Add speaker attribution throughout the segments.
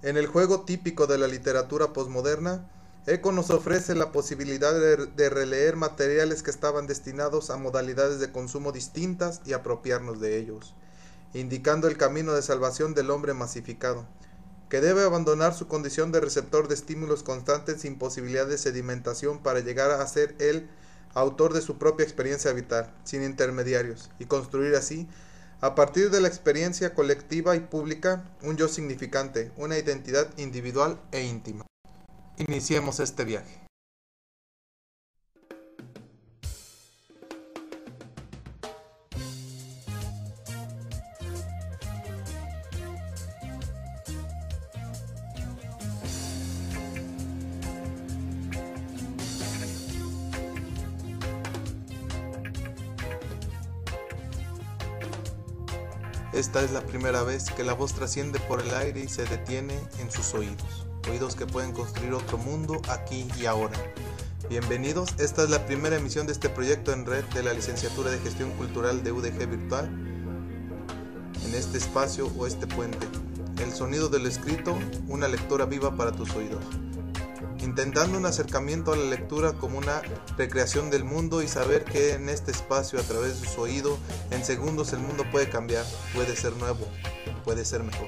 Speaker 1: En el juego típico de la literatura posmoderna, Eco nos ofrece la posibilidad de releer materiales que estaban destinados a modalidades de consumo distintas y apropiarnos de ellos, indicando el camino de salvación del hombre masificado, que debe abandonar su condición de receptor de estímulos constantes sin posibilidad de sedimentación para llegar a ser él autor de su propia experiencia vital, sin intermediarios, y construir así, a partir de la experiencia colectiva y pública, un yo significante, una identidad individual e íntima. Iniciemos este viaje. Esta es la primera vez que la voz trasciende por el aire y se detiene en sus oídos. Oídos que pueden construir otro mundo aquí y ahora. Bienvenidos, esta es la primera emisión de este proyecto en red de la Licenciatura de Gestión Cultural de UDG Virtual. En este espacio o este puente, el sonido de lo escrito, una lectura viva para tus oídos. Intentando un acercamiento a la lectura como una recreación del mundo y saber que en este espacio, a través de su oído, en segundos el mundo puede cambiar, puede ser nuevo, puede ser mejor.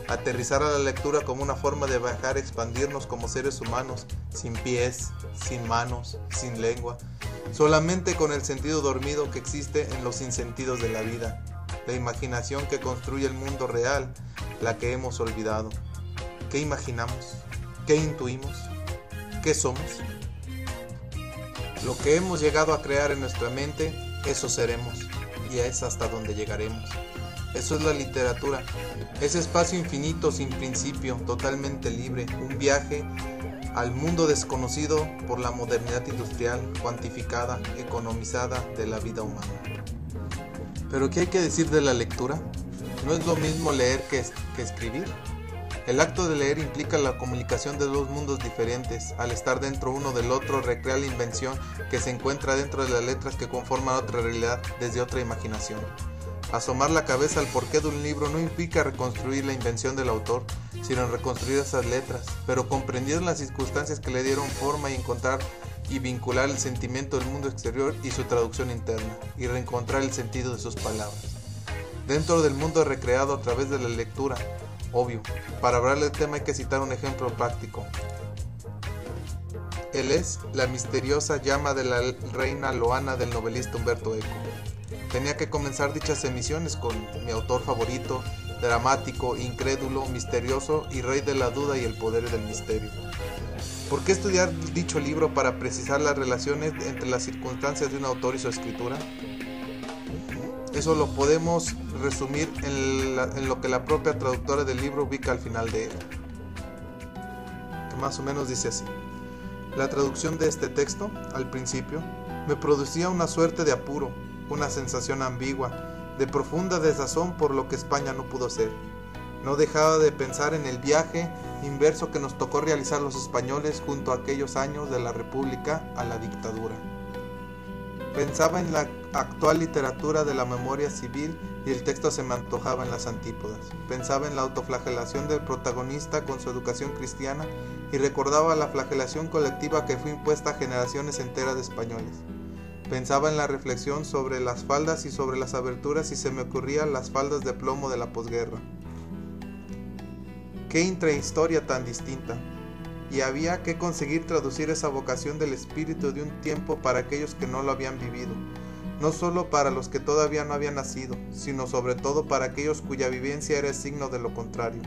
Speaker 1: Aterrizar a la lectura como una forma de viajar, expandirnos como seres humanos, sin pies, sin manos, sin lengua, solamente con el sentido dormido que existe en los sinsentidos de la vida, la imaginación que construye el mundo real, la que hemos olvidado. ¿Qué imaginamos? ¿Qué intuimos? ¿Qué somos? Lo que hemos llegado a crear en nuestra mente, eso seremos, y es hasta donde llegaremos. Eso es la literatura, ese espacio infinito sin principio, totalmente libre, un viaje al mundo desconocido por la modernidad industrial, cuantificada, economizada de la vida humana. ¿Pero qué hay que decir de la lectura? ¿No es lo mismo leer que escribir? El acto de leer implica la comunicación de dos mundos diferentes. Al estar dentro uno del otro, recrea la invención que se encuentra dentro de las letras que conforman otra realidad desde otra imaginación. Asomar la cabeza al porqué de un libro no implica reconstruir la invención del autor, sino reconstruir esas letras, pero comprender las circunstancias que le dieron forma y encontrar y vincular el sentimiento del mundo exterior y su traducción interna, y reencontrar el sentido de sus palabras. Dentro del mundo recreado a través de la lectura, obvio, para hablar del tema hay que citar un ejemplo práctico. Él es la misteriosa llama de la reina loana del novelista Umberto Eco. Tenía que comenzar dichas emisiones con mi autor favorito, dramático, incrédulo, misterioso y rey de la duda y el poder del misterio. ¿Por qué estudiar dicho libro para precisar las relaciones entre las circunstancias de un autor y su escritura? Eso lo podemos resumir en lo que la propia traductora del libro ubica al final de él, que más o menos dice así. La traducción de este texto, al principio, me producía una suerte de apuro, una sensación ambigua, de profunda desazón por lo que España no pudo ser. No dejaba de pensar en el viaje inverso que nos tocó realizar los españoles junto a aquellos años de la República a la dictadura. Pensaba en la actual literatura de la memoria civil y el texto se me antojaba en las antípodas. Pensaba en la autoflagelación del protagonista con su educación cristiana y recordaba la flagelación colectiva que fue impuesta a generaciones enteras de españoles. Pensaba en la reflexión sobre las faldas y sobre las aberturas y se me ocurrían las faldas de plomo de la posguerra. Qué intrahistoria tan distinta. Y había que conseguir traducir esa vocación del espíritu de un tiempo para aquellos que no lo habían vivido, no solo para los que todavía no habían nacido, sino sobre todo para aquellos cuya vivencia era el signo de lo contrario.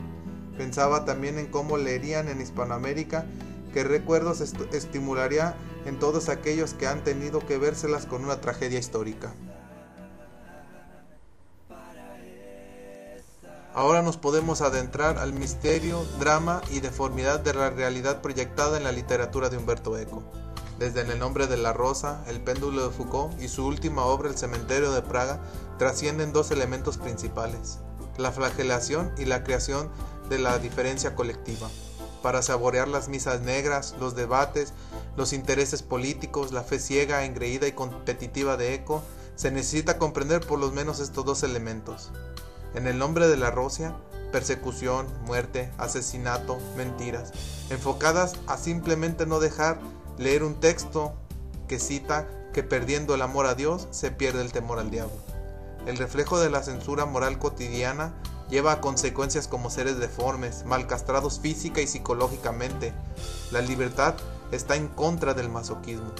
Speaker 1: Pensaba también en cómo leerían en Hispanoamérica, qué recuerdos estimularía en todos aquellos que han tenido que vérselas con una tragedia histórica. Ahora nos podemos adentrar al misterio, drama y deformidad de la realidad proyectada en la literatura de Umberto Eco. Desde En el nombre de la rosa, El péndulo de Foucault y su última obra El cementerio de Praga trascienden dos elementos principales: la flagelación y la creación de la diferencia colectiva. Para saborear las misas negras, los debates, los intereses políticos, la fe ciega, engreída y competitiva de Eco, se necesita comprender por lo menos estos dos elementos. En el nombre de la rosa, persecución, muerte, asesinato, mentiras, enfocadas a simplemente no dejar leer un texto que cita que perdiendo el amor a Dios se pierde el temor al diablo. El reflejo de la censura moral cotidiana lleva a consecuencias como seres deformes, malcastrados física y psicológicamente. La libertad está en contra del masoquismo.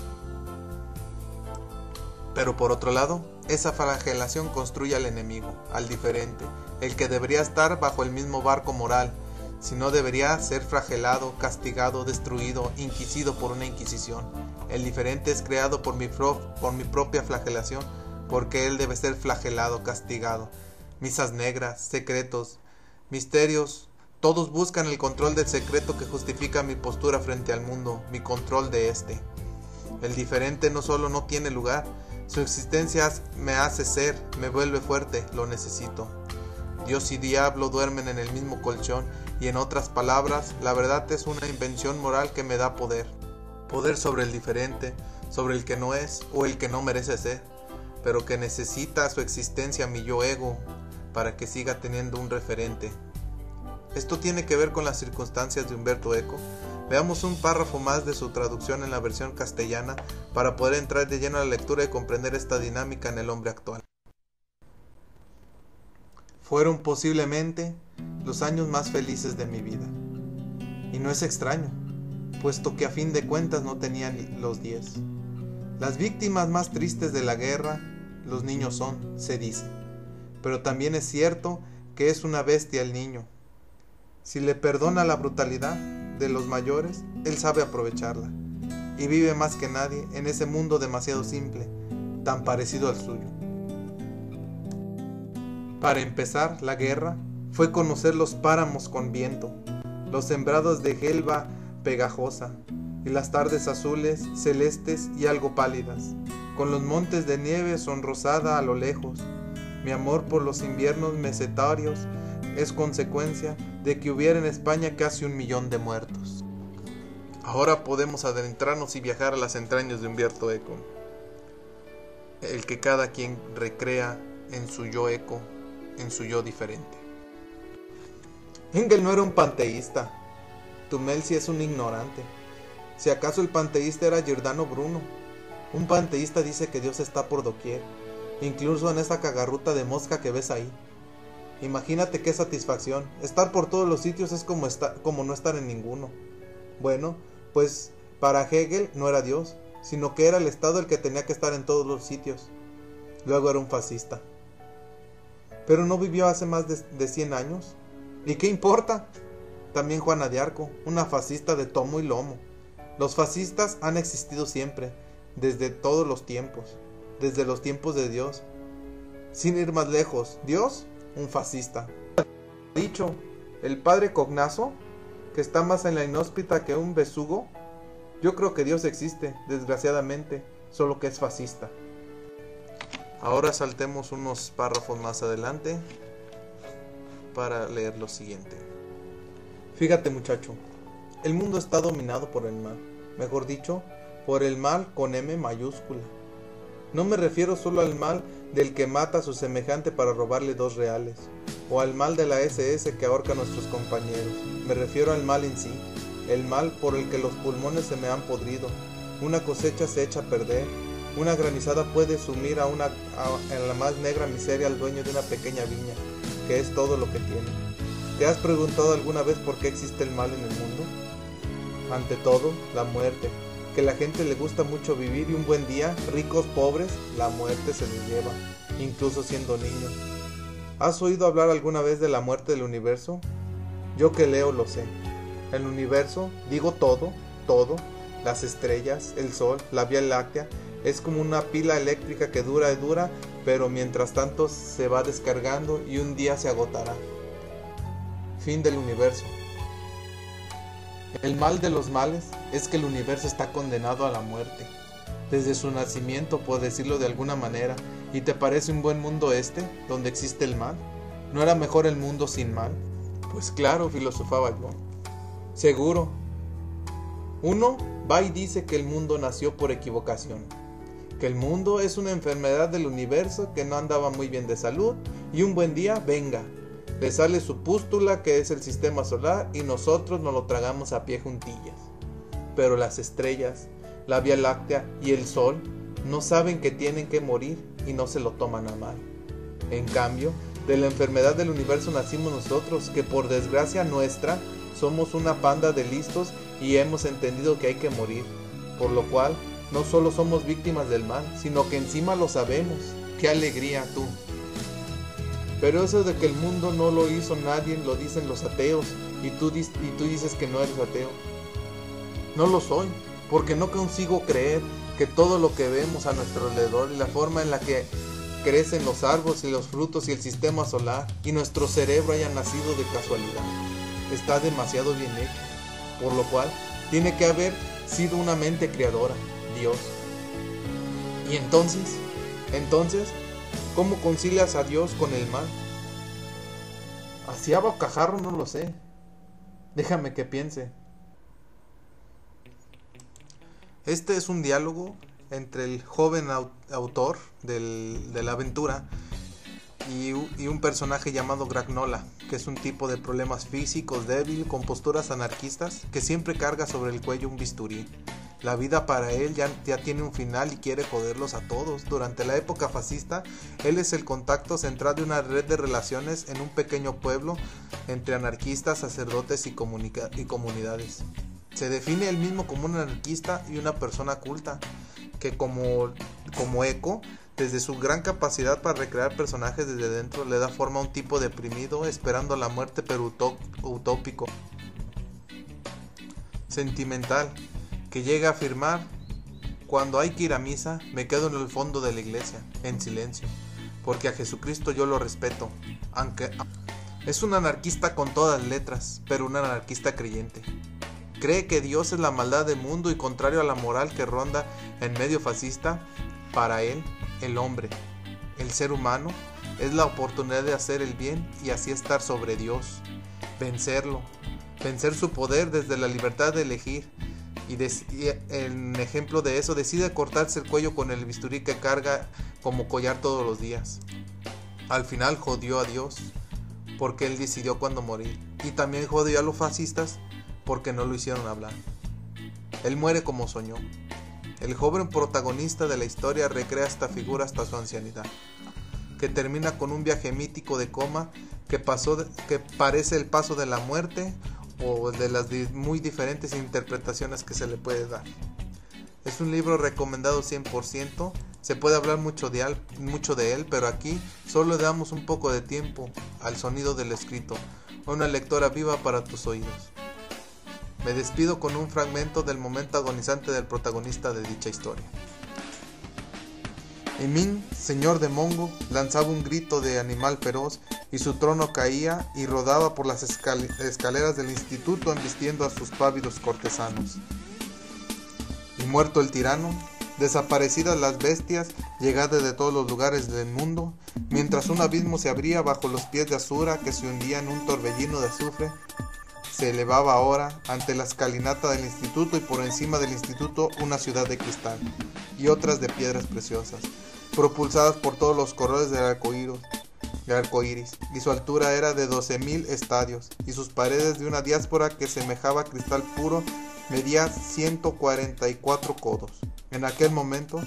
Speaker 1: Pero por otro lado, esa flagelación construye al enemigo, al diferente, el que debería estar bajo el mismo barco moral, si no debería ser flagelado, castigado, destruido, inquisido por una inquisición. El diferente es creado por mi propia flagelación, porque él debe ser flagelado, castigado. Misas negras, secretos, misterios, todos buscan el control del secreto que justifica mi postura frente al mundo, mi control de este. El diferente no solo no tiene lugar, su existencia me hace ser, me vuelve fuerte, lo necesito. Dios y diablo duermen en el mismo colchón y en otras palabras, la verdad es una invención moral que me da poder. Poder sobre el diferente, sobre el que no es o el que no merece ser, pero que necesita su existencia mi yo ego para que siga teniendo un referente. Esto tiene que ver con las circunstancias de Umberto Eco. Veamos un párrafo más de su traducción en la versión castellana para poder entrar de lleno a la lectura y comprender esta dinámica en el hombre actual. Fueron posiblemente los años más felices de mi vida. Y no es extraño, puesto que a fin de cuentas no tenía ni los 10. Las víctimas más tristes de la guerra, los niños son, se dice. Pero también es cierto que es una bestia el niño. Si le perdona la brutalidad de los mayores, él sabe aprovecharla. Y vive más que nadie en ese mundo demasiado simple, tan parecido al suyo. Para empezar, la guerra fue conocer los páramos con viento, los sembrados de gelba pegajosa, y las tardes azules, celestes y algo pálidas, con los montes de nieve sonrosada a lo lejos. Mi amor por los inviernos mesetarios es consecuencia de que hubiera en España casi 1 millón de muertos. Ahora podemos adentrarnos y viajar a las entrañas de Umberto Eco, el que cada quien recrea en su yo eco, en su yo diferente. Engel no era un panteísta, Duhamel sí es un ignorante. Si acaso el panteísta era Giordano Bruno. Un panteísta dice que Dios está por doquier, incluso en esa cagarruta de mosca que ves ahí. Imagínate qué satisfacción, estar por todos los sitios es como no estar en ninguno. Bueno, pues para Hegel no era Dios, sino que era el Estado el que tenía que estar en todos los sitios. Luego era un fascista. Pero no vivió hace más de 100 años. ¿Y qué importa? También Juana de Arco, una fascista de tomo y lomo. Los fascistas han existido siempre, desde todos los tiempos, desde los tiempos de Dios. Sin ir más lejos, Dios, un fascista. Dicho, el padre Cognazo, que está más en la inhóspita que un besugo. Yo creo que Dios existe, desgraciadamente, solo que es fascista. Ahora saltemos unos párrafos más adelante para leer lo siguiente. Fíjate, muchacho, el mundo está dominado por el mal, mejor dicho, por el mal con M mayúscula. No me refiero solo al mal del que mata a su semejante para robarle 2 reales, o al mal de la SS que ahorca a nuestros compañeros. Me refiero al mal en sí, el mal por el que los pulmones se me han podrido, una cosecha se echa a perder, una granizada puede sumir en la más negra miseria al dueño de una pequeña viña, que es todo lo que tiene. ¿Te has preguntado alguna vez por qué existe el mal en el mundo? Ante todo, la muerte, que la gente le gusta mucho vivir y un buen día, ricos, pobres, la muerte se les lleva, incluso siendo niños. ¿Has oído hablar alguna vez de la muerte del universo? Yo que leo lo sé. El universo, digo todo, las estrellas, el sol, la Vía Láctea, es como una pila eléctrica que dura y dura, pero mientras tanto se va descargando y un día se agotará. Fin del universo. El mal de los males es que el universo está condenado a la muerte, desde su nacimiento, por decirlo de alguna manera. ¿Y te parece un buen mundo este, donde existe el mal? ¿No era mejor el mundo sin mal? Pues claro, filosofaba yo. Seguro. Uno va y dice que el mundo nació por equivocación, que el mundo es una enfermedad del universo que no andaba muy bien de salud y un buen día, venga, Le sale su pústula, que es el sistema solar, y nosotros nos lo tragamos a pie juntillas. Pero las estrellas, la Vía Láctea y el Sol no saben que tienen que morir y no se lo toman a mal. En cambio, de la enfermedad del universo nacimos nosotros, que por desgracia nuestra somos una panda de listos y hemos entendido que hay que morir, por lo cual no solo somos víctimas del mal, sino que encima lo sabemos. ¡Qué alegría tú! Pero eso de que el mundo no lo hizo nadie, lo dicen los ateos, y tú dices que no eres ateo. No lo soy, porque no consigo creer que todo lo que vemos a nuestro alrededor y la forma en la que crecen los árboles y los frutos y el sistema solar y nuestro cerebro hayan nacido de casualidad. Está demasiado bien hecho, por lo cual tiene que haber sido una mente creadora, Dios. Y entonces, ¿cómo concilias a Dios con el mal? Así a bocajarro no lo sé. Déjame que piense. Este es un diálogo entre el joven autor de la aventura y un personaje llamado Gragnola, que es un tipo de problemas físicos débil con posturas anarquistas que siempre carga sobre el cuello un bisturí. La vida para él ya tiene un final y quiere joderlos a todos. Durante la época fascista, él es el contacto central de una red de relaciones en un pequeño pueblo entre anarquistas, sacerdotes y comunidades. Se define él mismo como un anarquista y una persona culta, que como Eco, desde su gran capacidad para recrear personajes desde dentro, le da forma a un tipo deprimido, esperando la muerte pero utópico, sentimental, que llega a afirmar: cuando hay que ir a misa, me quedo en el fondo de la iglesia, en silencio, porque a Jesucristo yo lo respeto, aunque es un anarquista con todas las letras, pero un anarquista creyente. Cree que Dios es la maldad del mundo y contrario a la moral que ronda en medio fascista. Para él, el hombre, el ser humano, es la oportunidad de hacer el bien y así estar sobre Dios, vencerlo, vencer su poder desde la libertad de elegir. Y en ejemplo de eso, decide cortarse el cuello con el bisturí que carga como collar todos los días. Al final jodió a Dios, porque él decidió cuándo morir, y también jodió a los fascistas porque no lo hicieron hablar. Él muere como soñó. El joven protagonista de la historia recrea esta figura hasta su ancianidad, que termina con un viaje mítico de coma que parece el paso de la muerte o de las muy diferentes interpretaciones que se le puede dar. Es un libro recomendado 100%, se puede hablar mucho de él, pero aquí solo le damos un poco de tiempo al sonido del escrito, una lectora viva para tus oídos. Me despido con un fragmento del momento agonizante del protagonista de dicha historia. Emin, señor de Mongo, lanzaba un grito de animal feroz y su trono caía y rodaba por las escaleras del instituto embistiendo a sus pávidos cortesanos. Y muerto el tirano, desaparecidas las bestias, llegadas de todos los lugares del mundo, mientras un abismo se abría bajo los pies de Asura que se hundía en un torbellino de azufre, se elevaba ahora ante la escalinata del instituto y por encima del instituto una ciudad de cristal y otras de piedras preciosas, propulsadas por todos los colores del arco iris, y su altura era de 12.000 estadios, y sus paredes de una diáspora que semejaba cristal puro medía 144 codos. En aquel momento,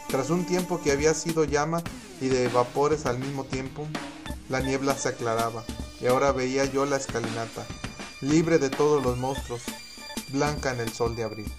Speaker 1: tras un tiempo que había sido llama y de vapores al mismo tiempo, la niebla se aclaraba, y ahora veía yo la escalinata, libre de todos los monstruos, blanca en el sol de abril.